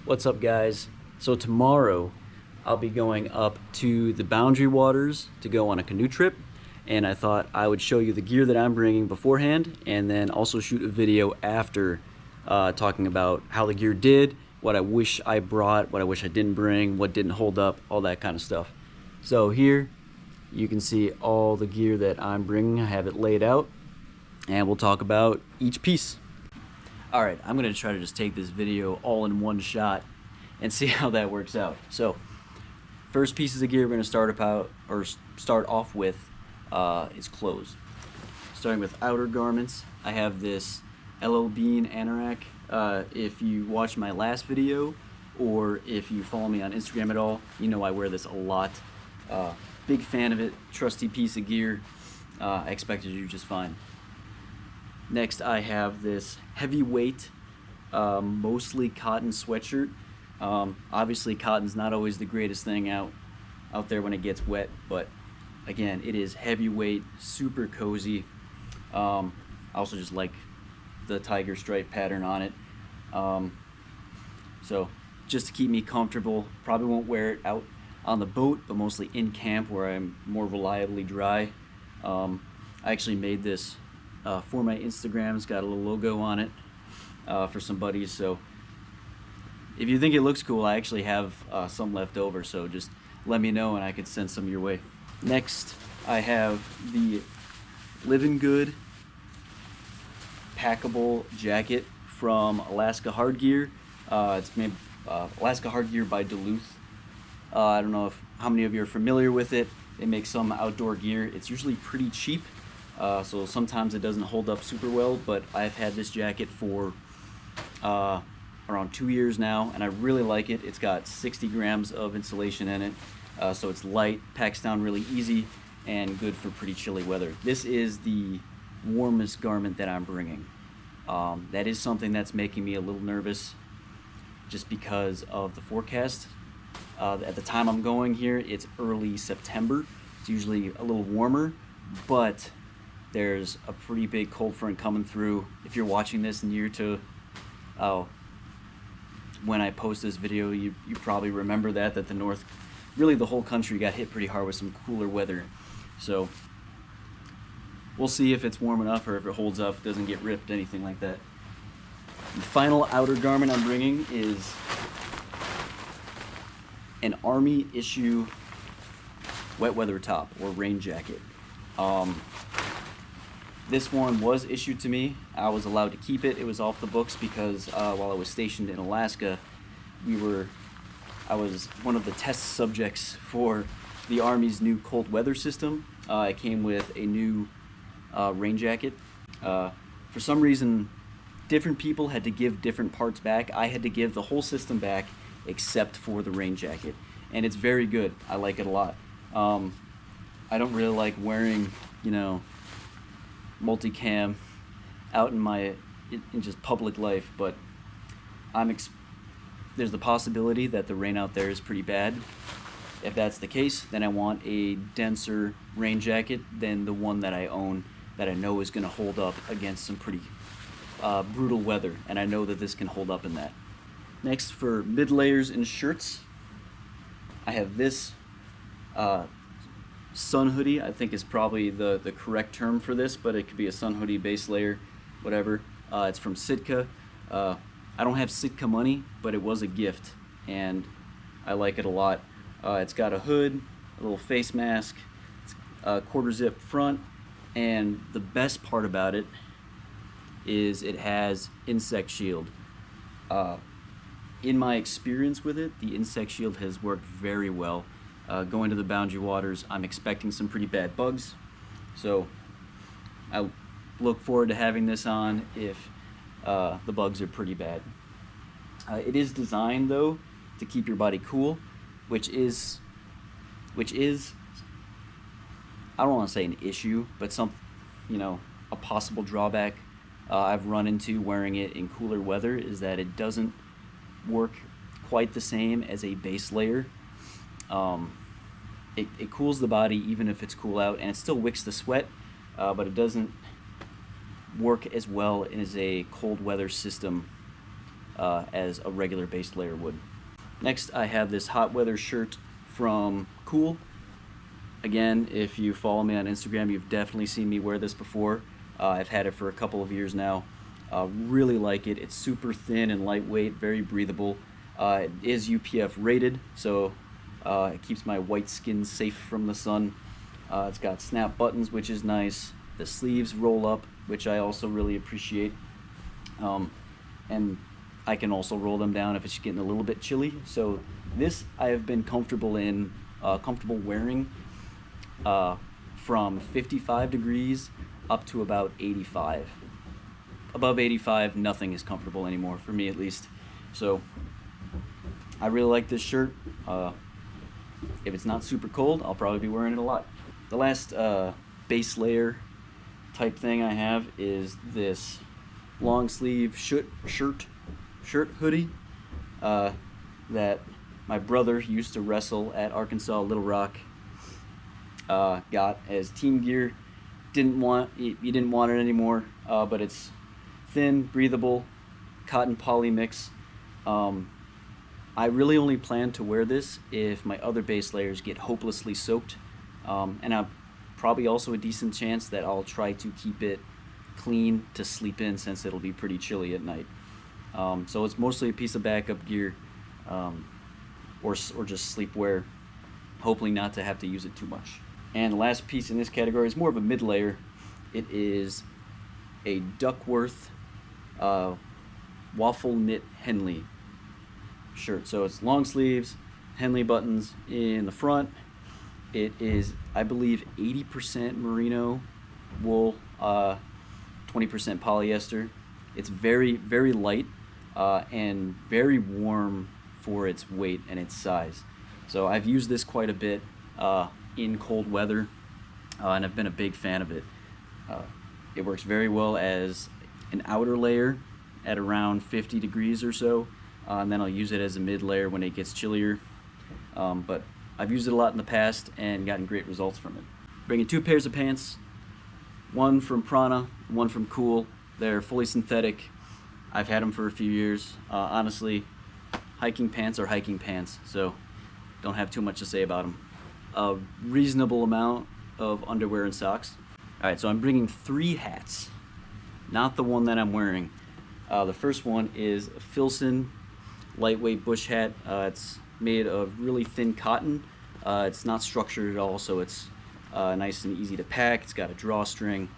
What's up, guys? So tomorrow I'll be going up to the Boundary Waters to go on a canoe trip, and I thought I would show you the gear that I'm bringing beforehand and then also shoot a video after, talking about how the gear did, what I wish I brought, what I wish I didn't bring, what didn't hold up, all that kind of stuff. So here you can see all the gear that I'm bringing. I have it laid out and we'll talk about each piece. All right, I'm gonna try to just take this video all in one shot and see how that works out. So, first pieces of gear we're gonna start off with is clothes. Starting with outer garments, I have this LL Bean anorak. If you watched my last video, or if you follow me on Instagram at all, you know I wear this a lot. Big fan of it, trusty piece of gear. I expect it to do just fine. Next, I have this heavyweight, mostly cotton sweatshirt. Obviously, cotton's not always the greatest thing out there when it gets wet, but again, it is heavyweight, super cozy. I also just like the tiger stripe pattern on it. So just to keep me comfortable, probably won't wear it out on the boat, but mostly in camp where I'm more reliably dry. I actually made this for my Instagram. It's got a little logo on it for some buddies, so if you think it looks cool, I actually have some left over, so just let me know and I could send some your way. Next, I have the Living Good packable jacket from Alaska Hard Gear. It's made Alaska Hard Gear by Duluth. I don't know how many of you are familiar with it. They make some outdoor gear. It's usually pretty cheap, so sometimes it doesn't hold up super well, but I've had this jacket for around 2 years now, and I really like it. It's got 60 grams of insulation in it, so it's light, packs down really easy, and good for pretty chilly weather. This is the warmest garment that I'm bringing. That is something that's making me a little nervous just because of the forecast. At the time I'm going here, it's early September. It's usually a little warmer, but there's a pretty big cold front coming through. If you're watching this near to when I post this video, you probably remember that the north, really the whole country got hit pretty hard with some cooler weather. So we'll see if it's warm enough or if it holds up, doesn't get ripped, anything like that. The final outer garment I'm bringing is an Army issue wet weather top or rain jacket. This one was issued to me. I was allowed to keep it. It was off the books because while I was stationed in Alaska, I was one of the test subjects for the Army's new cold weather system. It came with a new rain jacket. For some reason, different people had to give different parts back. I had to give the whole system back except for the rain jacket, and it's very good. I like it a lot. I don't really like wearing, multicam out in just public life, but there's the possibility that the rain out there is pretty bad. If that's the case, then I want a denser rain jacket than the one that I own that I know is going to hold up against some pretty brutal weather, and I know that this can hold up in that. Next, for mid layers and shirts, I have this sun hoodie. I think is probably the correct term for this, but it could be a sun hoodie base layer, whatever. It's from Sitka. I don't have Sitka money, but it was a gift, and I like it a lot. It's got a hood, a little face mask, it's a quarter zip front, and the best part about it is it has insect shield. In my experience with it, the insect shield has worked very well. Going to the Boundary Waters, I'm expecting some pretty bad bugs, so I look forward to having this on if the bugs are pretty bad. It is designed, though, to keep your body cool, which is I don't want to say an issue, but a possible drawback I've run into wearing it in cooler weather is that it doesn't work quite the same as a base layer. It cools the body even if it's cool out, and it still wicks the sweat, but it doesn't work as well as a cold weather system as a regular base layer would. Next, I have this hot weather shirt from Cool. Again, if you follow me on Instagram, you've definitely seen me wear this before. I've had it for a couple of years now. Really like it. It's super thin and lightweight, very breathable. It is UPF rated, so it keeps my white skin safe from the sun. It's got snap buttons, which is nice. The sleeves roll up, which I also really appreciate. And I can also roll them down if it's getting a little bit chilly. So this I have been comfortable wearing from 55 degrees up to about 85. Above 85, nothing is comfortable anymore, for me at least. So I really like this shirt. If it's not super cold, I'll probably be wearing it a lot. The last base layer type thing I have is this long sleeve shirt hoodie that my brother used to wrestle at Arkansas Little Rock. Got as team gear. He didn't want it anymore, but it's thin, breathable, cotton poly mix. I really only plan to wear this if my other base layers get hopelessly soaked, and I'm probably also a decent chance that I'll try to keep it clean to sleep in, since it'll be pretty chilly at night. So it's mostly a piece of backup gear, or just sleepwear, hopefully not to have to use it too much. And the last piece in this category is more of a mid layer. It is a Duckworth waffle knit Henley shirt. So it's long sleeves, Henley buttons in the front. It is, I believe, 80% merino wool, 20% polyester. It's very, very light and very warm for its weight and its size. So I've used this quite a bit in cold weather, and I've been a big fan of it. It works very well as an outer layer at around 50 degrees or so, and then I'll use it as a mid layer when it gets chillier. But I've used it a lot in the past and gotten great results from it. Bringing two pairs of pants, one from Prana, one from Cool. They're fully synthetic. I've had them for a few years. Honestly, hiking pants are hiking pants, so don't have too much to say about them. A reasonable amount of underwear and socks. All right, so I'm bringing 3 hats, not the one that I'm wearing. The first one is a Filson lightweight bush hat. It's made of really thin cotton. It's not structured at all, so it's nice and easy to pack. It's got a drawstring.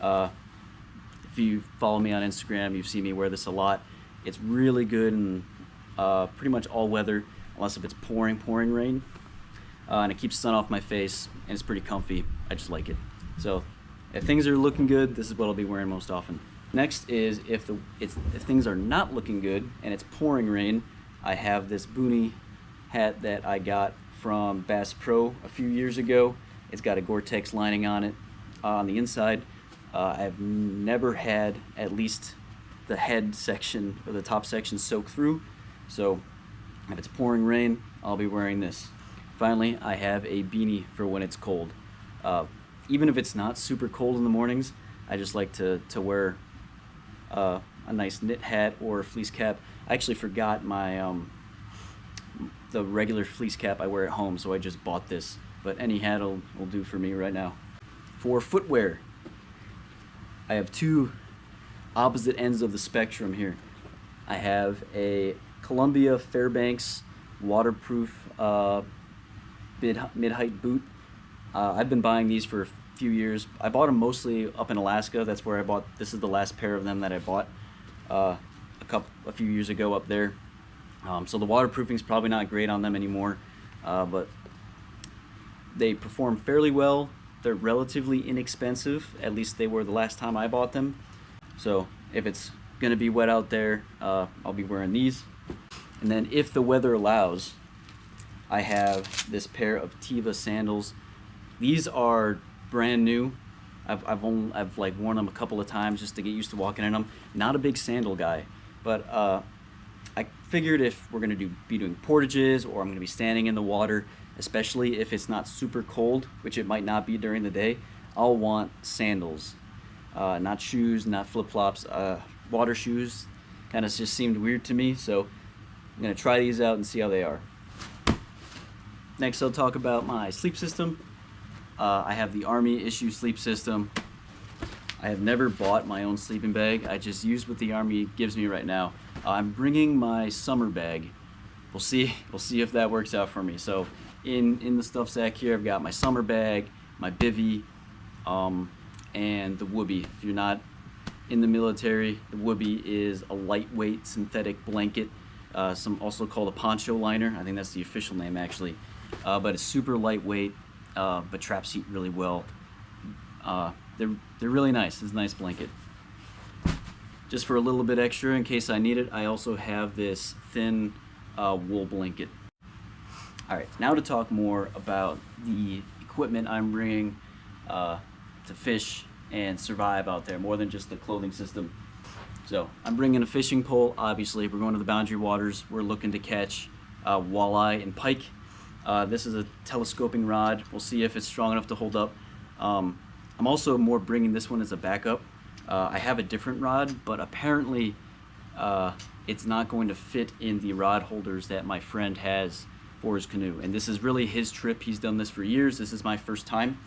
If you follow me on Instagram, you've seen me wear this a lot. It's really good and pretty much all weather, unless if it's pouring rain. And it keeps sun off my face, and it's pretty comfy. I just like it. So if things are looking good, this is what I'll be wearing most often. Next is if things are not looking good and it's pouring rain, I have this Boonie hat that I got from Bass Pro a few years ago. It's got a Gore-Tex lining on it on the inside. I've never had at least the head section or the top section soak through, so if it's pouring rain, I'll be wearing this. Finally, I have a beanie for when it's cold. Even if it's not super cold in the mornings, I just like to wear a nice knit hat or a fleece cap. I actually forgot my the regular fleece cap I wear at home, so I just bought this. But any hat will do for me right now. For footwear, I have 2 opposite ends of the spectrum here. I have a Columbia Fairbanks waterproof mid-height boot. I've been buying these for a few years. I bought them mostly up in Alaska. That's where I bought. This is the last pair of them that I bought a few years ago up there. So the waterproofing is probably not great on them anymore, but they perform fairly well. They're relatively inexpensive. At least they were the last time I bought them. So if it's gonna be wet out there, I'll be wearing these. And then if the weather allows, I have this pair of Teva sandals. These are brand new. I've like worn them a couple of times just to get used to walking in them. Not a big sandal guy, but I figured if we're gonna be doing portages, or I'm gonna be standing in the water, especially if it's not super cold, which it might not be during the day, I'll want sandals, not shoes, not flip-flops. Water shoes, Kind of just seemed weird to me, so I'm gonna try these out and see how they are. Next, I'll talk about my sleep system. I have the Army issue sleep system. I have never bought my own sleeping bag. I just use what the Army gives me right now. I'm bringing my summer bag. We'll see if that works out for me. So in the stuff sack here, I've got my summer bag, my bivy, and the Wooby. If you're not in the military, the Wooby is a lightweight synthetic blanket, some also called a poncho liner. I think that's the official name actually. But it's super lightweight, but traps heat really well. They're really nice. It's a nice blanket. Just for a little bit extra in case I need it, I also have this thin wool blanket. All right, now to talk more about the equipment I'm bringing to fish and survive out there, more than just the clothing system. So I'm bringing a fishing pole. Obviously, we're going to the Boundary Waters. We're looking to catch walleye and pike. This is a telescoping rod. We'll see if it's strong enough to hold up. I'm also more bringing this one as a backup. I have a different rod, but apparently it's not going to fit in the rod holders that my friend has for his canoe. And this is really his trip. He's done this for years. This is my first time.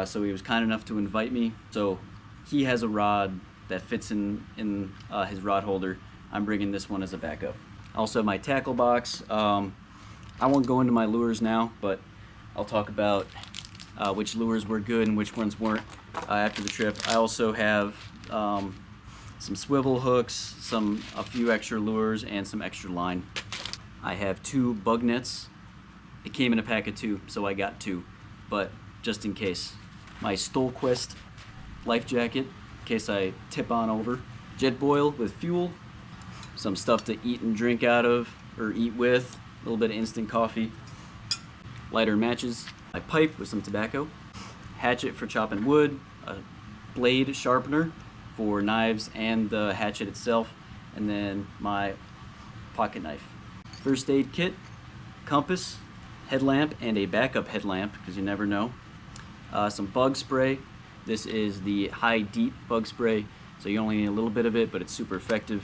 So he was kind enough to invite me. So he has a rod that fits in his rod holder. I'm bringing this one as a backup. I also have my tackle box. I won't go into my lures now, but I'll talk about which lures were good and which ones weren't after the trip. I also have some swivel hooks, a few extra lures, and some extra line. I have 2 bug nets. It came in a pack of 2, so I got 2, but just in case. My StolQuest life jacket, in case I tip on over. Jetboil with fuel, some stuff to eat and drink out of, or eat with, a little bit of instant coffee, lighter matches, my pipe with some tobacco, hatchet for chopping wood, a blade sharpener for knives and the hatchet itself, and then my pocket knife. First aid kit, compass, headlamp, and a backup headlamp because you never know. Some bug spray. This is the high deep bug spray, so you only need a little bit of it, but it's super effective.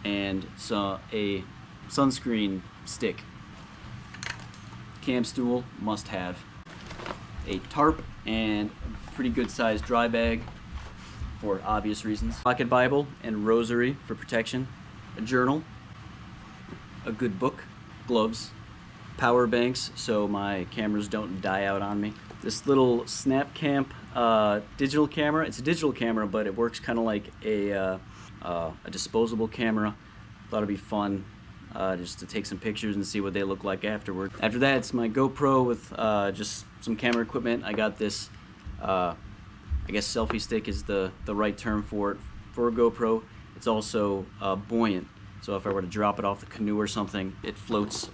And a sunscreen stick. Camp stool, must have. A tarp and a pretty good sized dry bag for obvious reasons. Pocket Bible and rosary for protection. A journal, a good book, gloves, power banks so my cameras don't die out on me. This little SnapCamp digital camera. It's a digital camera, but it works kind of like a disposable camera. Thought it'd be fun just to take some pictures and see what they look like afterward. After that, it's my GoPro with just some camera equipment. I got this, I guess selfie stick is the right term for it, for a GoPro. It's also buoyant, so if I were to drop it off the canoe or something, it floats.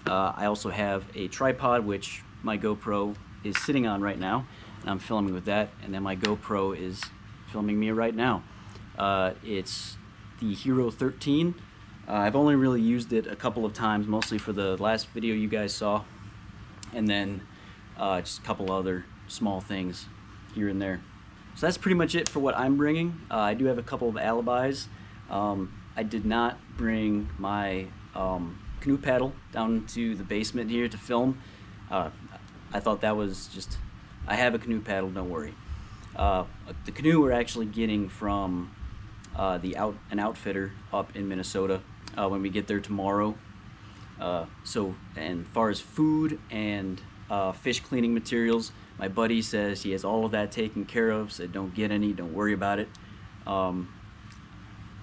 I also have a tripod, which my GoPro is sitting on right now, and I'm filming with that, and then my GoPro is filming me right now. It's the Hero 13. I've only really used it a couple of times, mostly for the last video you guys saw, and then just a couple other small things here and there. So that's pretty much it for what I'm bringing. I do have a couple of alibis. I did not bring my canoe paddle down to the basement here to film. I thought that was just, I have a canoe paddle, don't worry. The canoe we're actually getting from an outfitter up in Minnesota when we get there tomorrow. So, and as far as food and fish cleaning materials, my buddy says he has all of that taken care of, said don't get any, don't worry about it.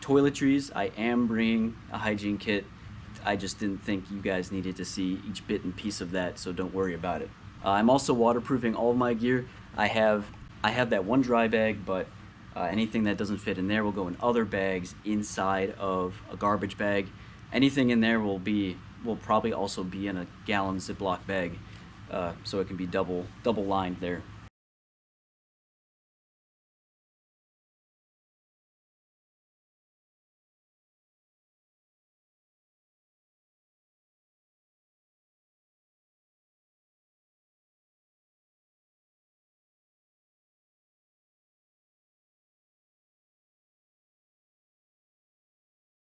Toiletries, I am bringing a hygiene kit. I just didn't think you guys needed to see each bit and piece of that, so don't worry about it. I'm also waterproofing all of my gear. I have that one dry bag, but anything that doesn't fit in there will go in other bags inside of a garbage bag. Anything in there will probably also be in a gallon Ziploc bag, so it can be double lined there.